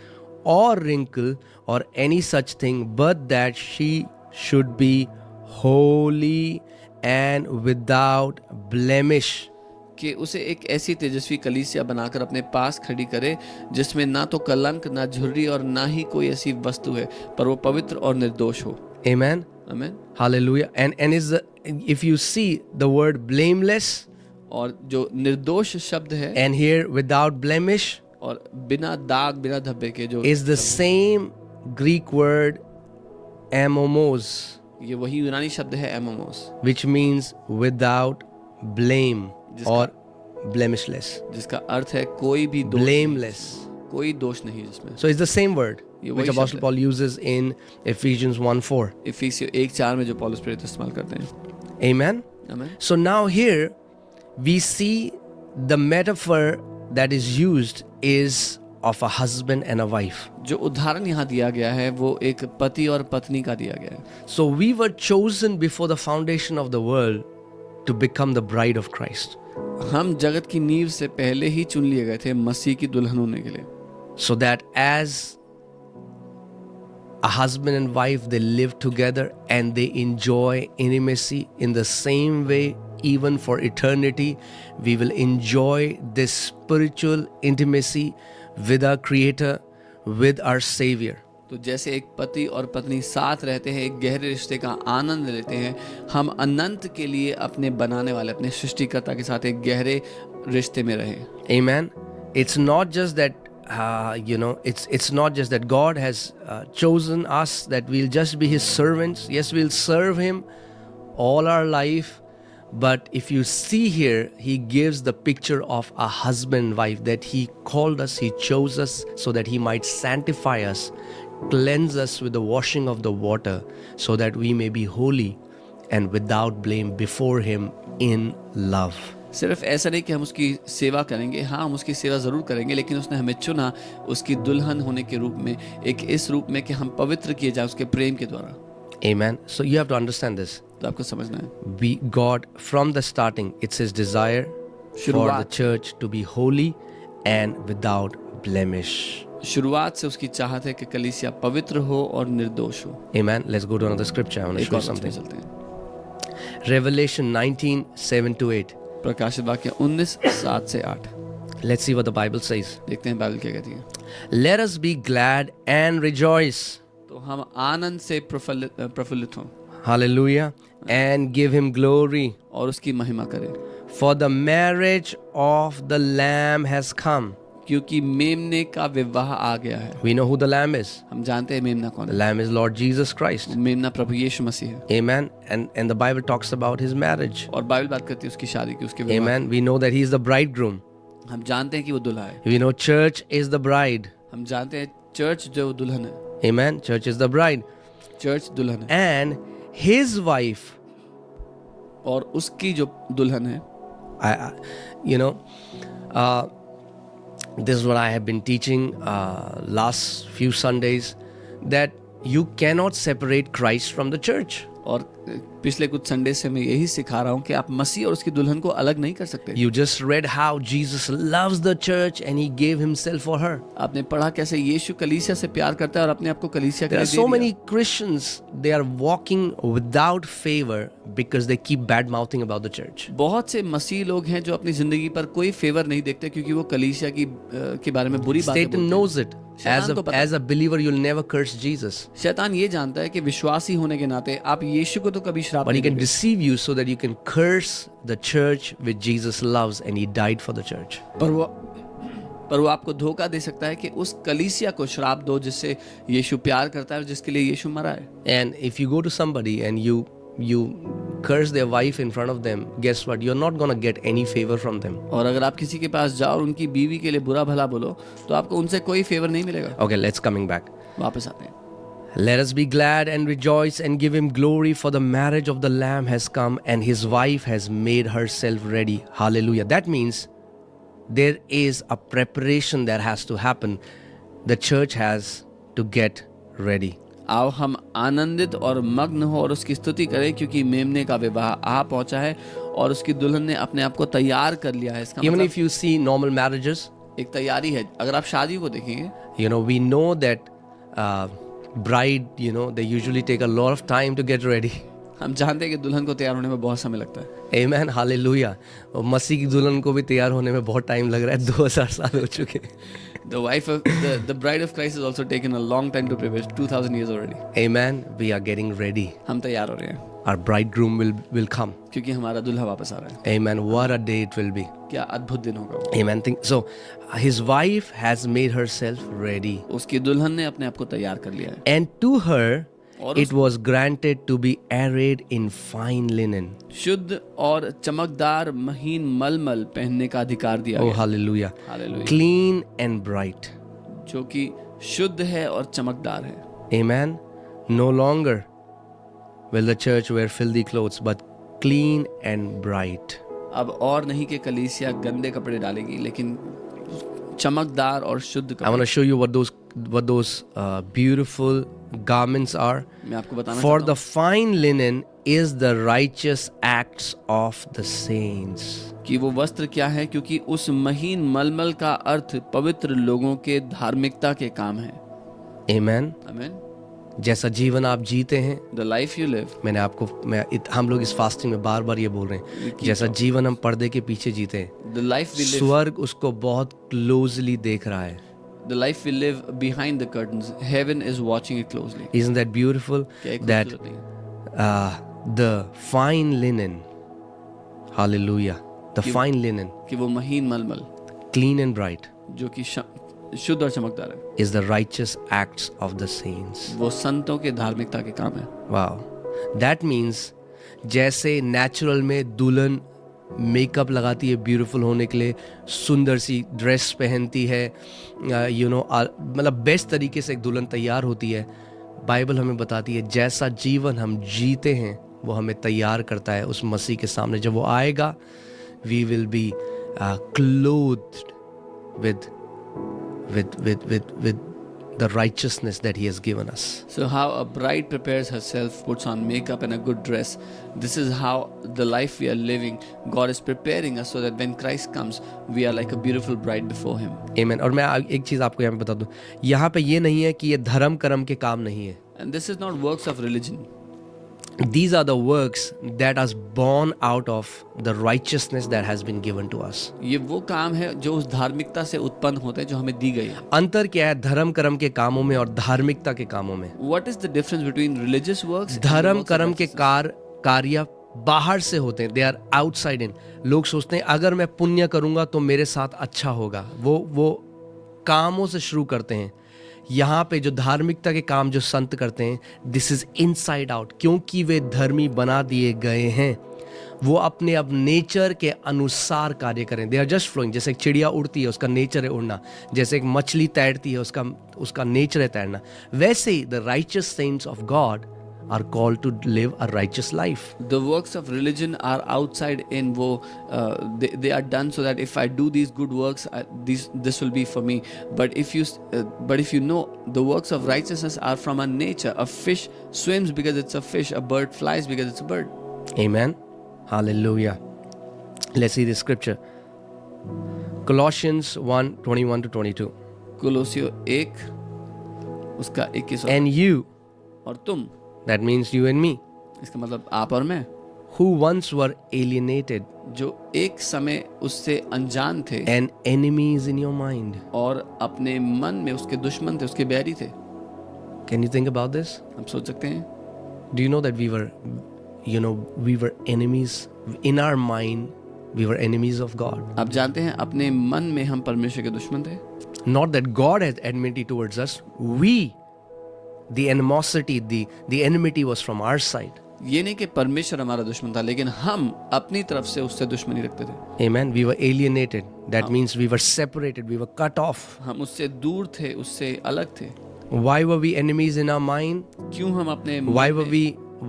or wrinkle or any such thing, but that she should be holy and without blemish. कि उसे एक ऐसी तेजस्वी कलीसिया बनाकर अपने पास खड़ी करे जिसमें ना तो कलंक, ना झुर्री और ना ही कोई ऐसी वस्तु है, पर वो पवित्र और निर्दोष हो। Amen. आमीन। Hallelujah. And if you see the word blameless और जो निर्दोष शब्द है and here without blemish और बिना दाग, बिना धब्बे के, जो is the same Greek word amomos, ये वही यूनानी शब्द है एमोमोस, which means without blame or blemishless. जिसका अर्थ है कोई भी दोष Blameless. कोई दोष नहीं जिसमें। So it's the same word ये which वही Apostle शब्द Paul uses in Ephesians 1:4. इफिसियों 1:4 में जो पौलुस प्रेरित इस्तेमाल करते हैं। Amen. आमीन। So now here we see the metaphor that is used is of a husband and a wife. जो उदाहरण यहाँ दिया गया है वो एक पति और पत्नी का दिया गया है। So we were chosen before the foundation of the world to become the bride of Christ. हम जगत की नींव से पहले ही चुन लिए गए थे मसीह की दुल्हन होने के लिए, So that as a husband and wife, they live together and they enjoy intimacy in the same way, even for eternity. We will enjoy this spiritual intimacy with our Creator, with our Savior. तो जैसे एक पति और पत्नी साथ रहते हैं, एक गहरे रिश्ते का आनंद लेते हैं, हम अनंत के लिए अपने बनाने वाले अपने सृष्टिकर्ता के साथ एक गहरे रिश्ते में रहें। Amen. It's not just that it's not just that God has chosen us that we'll just be His servants. Yes, we'll serve Him all our life. But if you see here, He gives the picture of a husband and wife, that He called us, He chose us so that He might sanctify us, cleanse us with the washing of the water, so that we may be holy and without blame before Him in love. सिर्फ ऐसा नहीं कि हम उसकी सेवा करेंगे, हाँ हम उसकी सेवा ज़रूर करेंगे, लेकिन उसने हमें चुना उसकी दुल्हन होने के रूप में, एक इस रूप में कि हम पवित्र किए जाए उसके प्रेम के द्वारा। Amen. So you have to understand this. तो आपको समझना है, God, from the starting, it's His desire for the शुरुआत church to be holy and without blemish. शुरुआत से उसकी चाहत है कि कलीसिया पवित्र हो और निर्दोष हो। Amen. Let's go to another scripture. I want to एक show और you वचन something. में चलते हैं, Revelation 19:7-8. प्रकाशित वाक्य 19:7-8। Let's see what the Bible says. देखते हैं बाइबल क्या कहती है। Let us be glad and rejoice. तो हम आनंद से प्रफुल्लित हों Hallelujah. And give Him glory. और उसकी महिमा करें, For the marriage of the Lamb has come. क्योंकि मेमने का विवाह आ गया है। We know who the Lamb is. हम जानते हैं मेमना कौन The है। Lamb is Lord Jesus Christ. मेमना प्रभु यीशु मसीह है। Amen. And the Bible talks about His marriage. और बाइबल बात करती है उसकी शादी की, उसके विवाह। Amen. We know that He is the bridegroom. हम जानते हैं कि वो दुल्हा है। We know church is the bride. हम जानते हैं चर्च जो दुल्हन है, Amen. Church is the bride. Church दुल्हन है, And His wife, और उसकी जो दुल्हन है, this is what I have been teaching last few Sundays, that you cannot separate Christ from the church. और पिछले कुछ संडे से मैं यही सिखा रहा हूँ कि आप मसीह और उसकी दुल्हन को अलग नहीं कर सकते। You just read how Jesus loves the church and He gave Himself for her. आपने पढ़ा कैसे यीशु कलीसिया से प्यार करता है और अपने आप को कलीसिया के There लिए are दे so दिया। many Christians, they are walking without favor because they keep bad mouthing about the church. बहुत से मसीह लोग हैं जो अपनी जिंदगी पर कोई फेवर नहीं देखते क्योंकि वो कलीसिया के बारे में बुरी बातें Satan बोलते knows it. शैतान को पता है। As a believer, you'll never curse Jesus. शैतान ये जानता है कि विश्वासी होने के नाते आप यीशु को तो कभी श्राप But he नहीं can देंगे, deceive you so that you can curse the church which Jesus loves and He died for the church. पर वो आपको धोखा दे सकता है कि उस कलीसिया को श्राप दो जिससे यीशु प्यार करता है और जिसके लिए यीशु मरा है। And if you go to somebody and you curse their wife in front of them, guess what? You're not going to get any favor from them. और अगर आप किसी के पास जाओ और उनकी बीवी के लिए बुरा भला बोलो तो आपको उनसे कोई फेवर नहीं मिलेगा। Okay, let's coming back. वापस आते हैं। Let us be glad and rejoice and give Him glory, for the marriage of the Lamb has come and His wife has made herself ready. Hallelujah. That means there is a preparation that has to happen. The church has to get ready. आओ हम आनंदित और मग्न हो और उसकी स्तुति करें क्योंकि मेमने का विवाह आ पहुंचा है और उसकी दुल्हन ने अपने आप को तैयार कर लिया है। इसका Even मतलब if you see normal marriages, एक तैयारी है। अगर आप शादी को देखेंगे, we know that bride, they usually take a lot of time to get ready. हम जानते हैं कि दुल्हन को तैयार होने में बहुत समय लगता है। Amen. Hallelujah. और मसीह की दुल्हन को भी तैयार होने में बहुत टाइम लग रहा है। 2000 साल हो चुके हैं। The bride of Christ has also taken a long time to prepare, 2000 years already. Amen. We are getting ready. हम तैयार हो रहे हैं Our bridegroom will come. क्योंकि हमारा दूल्हा वापस आ रहा है। Amen. What a day it will be. क्या अद्भुत दिन होगा वो। Amen. So His wife has made herself ready. उसकी दुल्हन ने अपने आप को तैयार कर लिया है And to her और It was granted to be arrayed in fine linen. शुद्ध और चमकदार महीन मलमल पहनने का अधिकार दिया Oh, गया। hallelujah. Hallelujah. Clean and bright. जो कि शुद्ध है और चमकदार है। Amen. No longer will the church wear filthy clothes, but clean and bright. अब और नहीं कि कलीसिया गंदे कपड़े डालेगी, लेकिन चमकदार और शुद्ध I want कपड़े। to show you what those beautiful garments are. मैं आपको बताना For चाहता the fine linen is the righteous acts of the saints. हूँ कि वो वस्त्र क्या है, क्योंकि उस महीन मलमल का अर्थ पवित्र लोगों के धार्मिकता के काम है। Amen. आमीन। जैसा जीवन आप जीते हैं, The life you live, हम लोग इस फास्टिंग में बार बार ये बोल रहे हैं, जैसा जीवन हम पर्दे के पीछे जीते हैं, the life we live, स्वर्ग उसको बहुत क्लोजली देख रहा है. the life we live behind the curtains, heaven is watching it closely। Isn't that beautiful? क्या एक That खूबसूरत नहीं? the fine linen, hallelujah, the fine linen, कि वो महीन मलमल clean and bright, जो कि शुद्ध और चमकदार है, is the righteous acts of the saints. वो संतों के धार्मिकता के काम है। Wow. That means जैसे नेचुरल में दुल्हन मेकअप लगाती है ब्यूटीफुल होने के लिए, सुंदर सी ड्रेस पहनती है, मतलब बेस्ट तरीके से एक दुल्हन तैयार होती है, बाइबल हमें बताती है जैसा जीवन हम जीते हैं वो हमें तैयार करता है उस मसीह के सामने। जब वो आएगा, we will be clothed with the righteousness that he has given us. So how a bride prepares herself, puts on makeup and a good dress, this is how the life we are living, God is preparing us so that when Christ comes, we are like a beautiful bride before him. Amen. और मैं एक चीज आपको यहाँ पे बता दूं, यहाँ पे ये नहीं है कि ये धर्म कर्म के काम नहीं है. And this is not works of religion. These are the works that are born out of the righteousness that has been given to us. ये वो काम है जो उस धार्मिकता से उत्पन्न होते हैं जो हमें दी गई है। अंतर क्या है धर्म कर्म के कामों में और धार्मिकता के कामों में? What is the difference between religious works? धर्म कर्म के कार्य बाहर से होते हैं, दे आर आउटसाइड इन. लोग सोचते हैं अगर मैं पुण्य करूंगा तो मेरे साथ अच्छा होगा, वो कामों से शुरू करते हैं. यहाँ पे जो धार्मिकता के काम जो संत करते हैं, दिस इज इनसाइड आउट, क्योंकि वे धर्मी बना दिए गए हैं. वो अपने अब नेचर के अनुसार कार्य करें. They are just flowing. जैसे एक चिड़िया उड़ती है, उसका नेचर है उड़ना. जैसे एक मछली तैरती है, उसका नेचर है तैरना. वैसे ही the righteous saints of God are called to live a righteous life. The works of religion are outside in they are done so that if I do these good works, this will be for me. But if you know, the works of righteousness are from our nature. A fish swims because it's a fish. A bird flies because it's a bird. Amen. Hallelujah. Let's see the scripture. Colossians 1:21-22. Colossios 1 उसका 21. And you, और तुम, that means you and me, इसका मतलब आप और मैं, who once were alienated जो एक समय उससे अनजान थे and enemies in your mind. और अपने मन में उसके दुश्मन थे, उसके बैरी थे. Can you think about this? हम सोच सकते हैं, Do you know that we were enemies in our mind? We were enemies of God. आप जानते हैं अपने मन में हम परमेश्वर के दुश्मन थे. Not that God has enmity towards us. The animosity, the enmity was from our side. ये नहीं कि परमेश्वर हमारा दुश्मन था, लेकिन हम अपनी तरफ से उससे दुश्मनी रखते थे. Amen. We were alienated. That means we were separated. We were cut off. हम उससे दूर थे, उससे अलग थे. Why were we enemies in our mind? क्यों हम अपने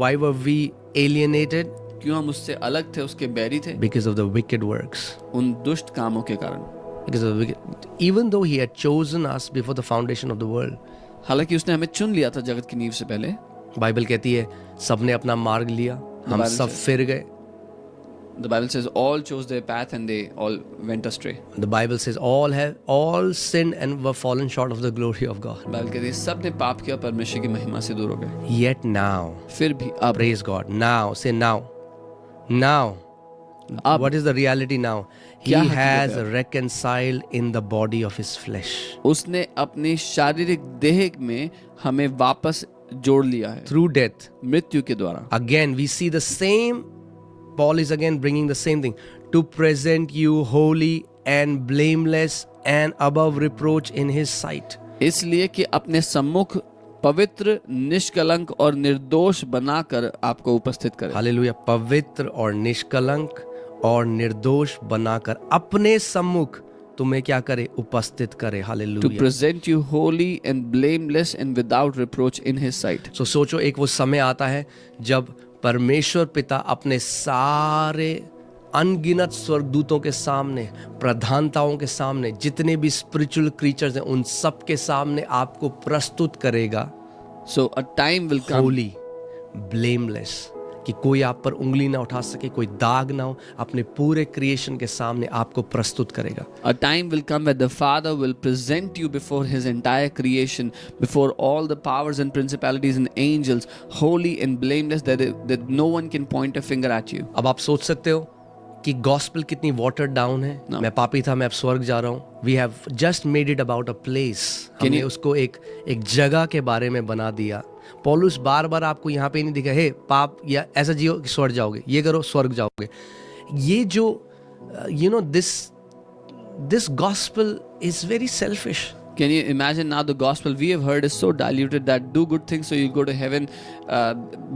Why were we alienated? क्यों हम उससे अलग थे, उसके बैरी थे? Because of the wicked works. उन दुष्ट कामों के कारण. Because of the wicked. Even though He had chosen us before the foundation of the world. हालांकि उसने हमें चुन लिया था जगत की नींव से पहले. बाइबल कहती है सबने अपना मार्ग लिया, हम सब फिर गए. The Bible says all chose their path and they all went astray. The Bible says all sinned and were fallen short of the glory of God. Bible कहती है सब ने पाप किया, परमेश्वर की महिमा से दूर हो गए. Yet now, फिर भी अब, praise God. Now, say now. What is the reality now? He has reconciled in the body of His flesh. उसने अपनी शारीरिक देह में हमें वापस जोड़ लिया है Through death. मृत्यु के द्वारा. Again, we see the same. Paul is again bringing the same thing. To present you holy and blameless and above reproach in His sight. इसलिए कि अपने सम्मुख पवित्र, निष्कलंक और निर्दोष बनाकर आपको उपस्थित करे। हालेलुया। पवित्र और निष्कलंक और निर्दोष बनाकर अपने सम्मुख तुम्हें क्या करे? उपस्थित करे। To hallelujah. present you holy and blameless and without reproach in his sight. सो सोचो, एक वो समय आता है जब परमेश्वर पिता अपने सारे अनगिनत स्वर्गदूतों के सामने, प्रधानताओं के सामने, जितने भी स्पिरिचुअल क्रीचर्स हैं, उन सब के सामने आपको प्रस्तुत करेगा So a time will come. Holi, blameless, कि कोई आप पर उंगली ना उठा सके, कोई दाग ना हो, अपने पूरे क्रिएशन के सामने आपको प्रस्तुत करेगा। A time will come where the Father will present you before his entire creation, before all the powers and principalities and angels, holy and blameless, that no one can point a finger at you. अब आप सोच सकते हो कि gospel कितनी water down है। No. मैं पापी था, मैं अब स्वर्ग जा रहा हूँ। We have just made it about a place. हमने उसको एक जगह के बारे में बना दिया। पौलुस बार बार आपको यहाँ पे नहीं दिखा, हे पाप या ऐसा जियो कि स्वर्ग जाओगे, ये करो स्वर्ग जाओगे। ये जो this gospel is very selfish. Can you imagine now the gospel we have heard is so diluted that do good things so you'll go to heaven,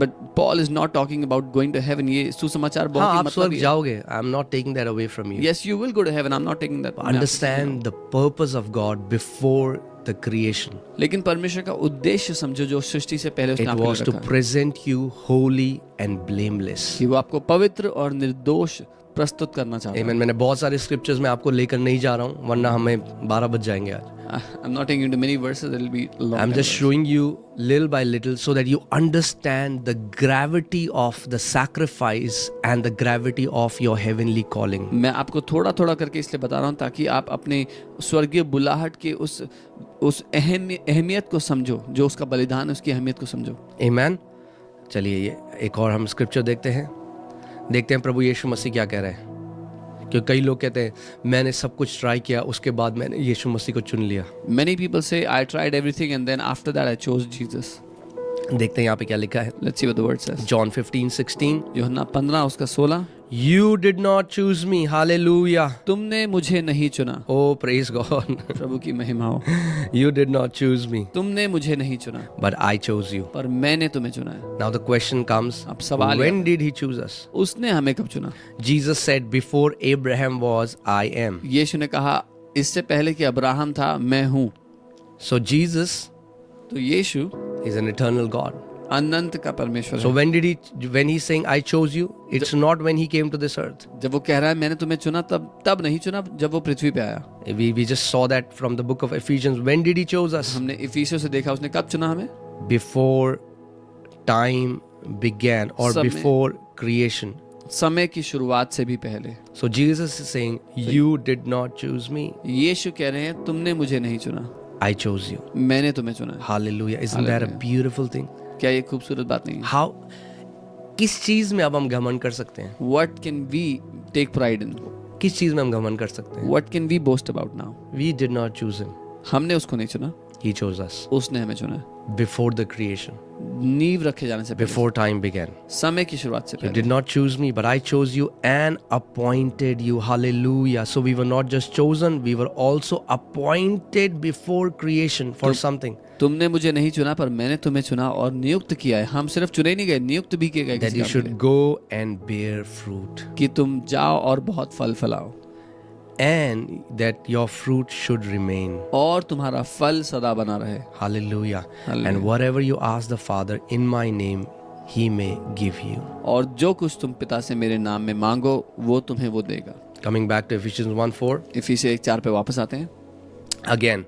but Paul is not talking about going to heaven. ये सुसमाचार बहुत हाँ, ही आप मतलब स्वर्ग ही है। जाओगे। I am not taking that away from you. Yes, you will go to heaven. I'm not taking that. Understand the purpose of God before the creation. लेकिन परमेश्वर का उद्देश्य समझो जो सृष्टि से पहले उसने इट आपके लिए वाज टू रखा है। Present you Holi and blameless. कि वो आपको पवित्र और निर्दोष प्रस्तुत करना चाहता है। आमीन। मैंने बहुत सारे स्क्रिप्चर्स में आपको लेकर नहीं जा रहा हूँ, वरना हमें 12 बज जाएंगे आज। I'm not taking into many verses. It'll be long. I'm just showing you little by little so that you understand the gravity of the sacrifice and the gravity of your heavenly calling. मैं आपको थोड़ा थोड़ा करके इसलिए बता रहा हूँ ताकि आप अपने स्वर्गीय बुलाहट के उस अहमियत को समझो, जो उसका बलिदान है उसकी अहमियत को समझो। Amen. चलिए ये एक और हम स्क्रिप्चर देखते हैं प्रभु यीशु मसीह क्या कह रहे हैं। क्योंकि कई लोग कहते हैं मैंने सब कुछ ट्राई किया, उसके बाद मैंने यीशु मसीह को चुन लिया। Many people say I tried everything and then after that I chose Jesus. देखते हैं यहाँ पे क्या लिखा है। Let's see what the word says. John 15:16 यूहन्ना 15 उसका 16। You did not choose me. Hallelujah. तुमने मुझे नहीं चुना। Oh, praise God. प्रभु की महिमा हो। You did not choose me, तुमने मुझे नहीं चुना but I chose you. पर मैंने तुम्हें चुना है। Now the question comes, अब सवाल when did he choose us? उसने हमें कब चुना? Jesus said, before Abraham was, I am. यीशु ने कहा इससे पहले कि अब्राहम था मैं हूँ। So Jesus तो यीशु is an eternal God. अनंत का परमेश्वर So है। when he's saying I chose you, it's not when he came to this earth. जब वो कह रहा है मैंने तुम्हें चुना तब नहीं चुना जब वो पृथ्वी पे आया। We just saw that from the book of Ephesians. When did he chose us? हमने इफिसियों से देखा उसने कब चुना हमें? Before time began or समय- before creation. समय की शुरुआत से भी पहले। So Jesus is saying, you did not choose me. यीशु कह रहे हैं तुमने मुझे नहीं चुना, I chose you. मैंने तुम्हें चुना है। Hallelujah. Isn't that a Hallelujah. beautiful thing? क्या ये खूबसूरत बात नहीं है? How किस चीज में अब हम घमंड कर सकते हैं? What can we take pride in? किस चीज में हम घमंड कर सकते हैं? What can we boast about now? We did not choose him. हमने उसको नहीं चुना, He chose us उसने हमें चुना है। before the creation, नींव रखे जाने से पहले, before time began. समय की शुरुआत से You पहले। did not choose me, but I chose you and appointed you. Hallelujah. So we were not just chosen, we were also appointed before creation for something. तुमने मुझे नहीं चुना पर मैंने तुम्हें चुना और नियुक्त किया है। हम सिर्फ चुने नहीं गए, नियुक्त भी किए गए That किसी you काम के should लिए। go and bear fruit. कि तुम जाओ और बहुत फल फलाओ And that your fruit should remain. और तुम्हारा फल सदा बना रहे। Hallelujah. Hallelujah. And whatever you ask the Father in my name, He may give you. और जो कुछ तुम पिता से मेरे नाम में मांगो वो तुम्हें वो देगा। Coming back to Ephesians 1:4. इफिसियों 1:4 पे वापस आते हैं। Again,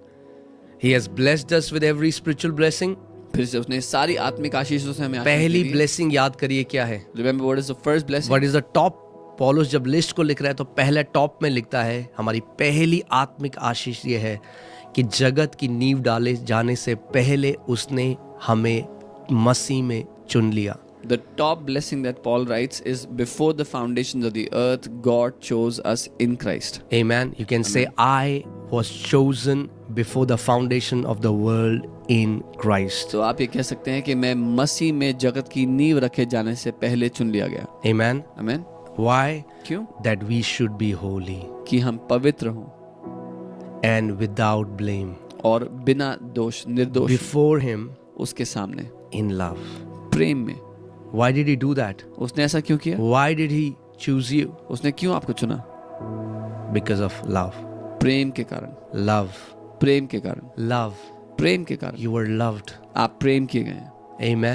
He has blessed us with every spiritual blessing. फिर से उसने सारी आत्मिक आशीषों से हमें पहली blessing याद करिए क्या है? Remember what is the first blessing? What is the top? पौलुस जब लिस्ट को लिख रहा है तो पहले टॉप में लिखता है हमारी पहली आत्मिक आशीष ये है कि जगत की नींव डाले जाने से पहले उसने हमें मसीह में चुन लिया। The top blessing that Paul writes is before the foundations of the earth, God chose us in Christ. Amen. You can say, I was chosen before the foundation of the world in Christ. तो आप ये कह सकते हैं कि मैं मसीह में जगत की नींव रखे जाने से पहले चुन लिया गया। Amen. आमीन। Why? क्यों? That we should be holy कि हम पवित्र हों and without blame और बिना दोष निर्दोष before Him उसके सामने, in love. प्रेम में। Why did he do that? उसने ऐसा क्यों किया? Why did he choose you? उसने क्यों आपको चुना? Because of love. प्रेम के कारण, Love. प्रेम के कारण, Love. प्रेम के कारण। You were loved. आप प्रेम किए गए हैं। Amen.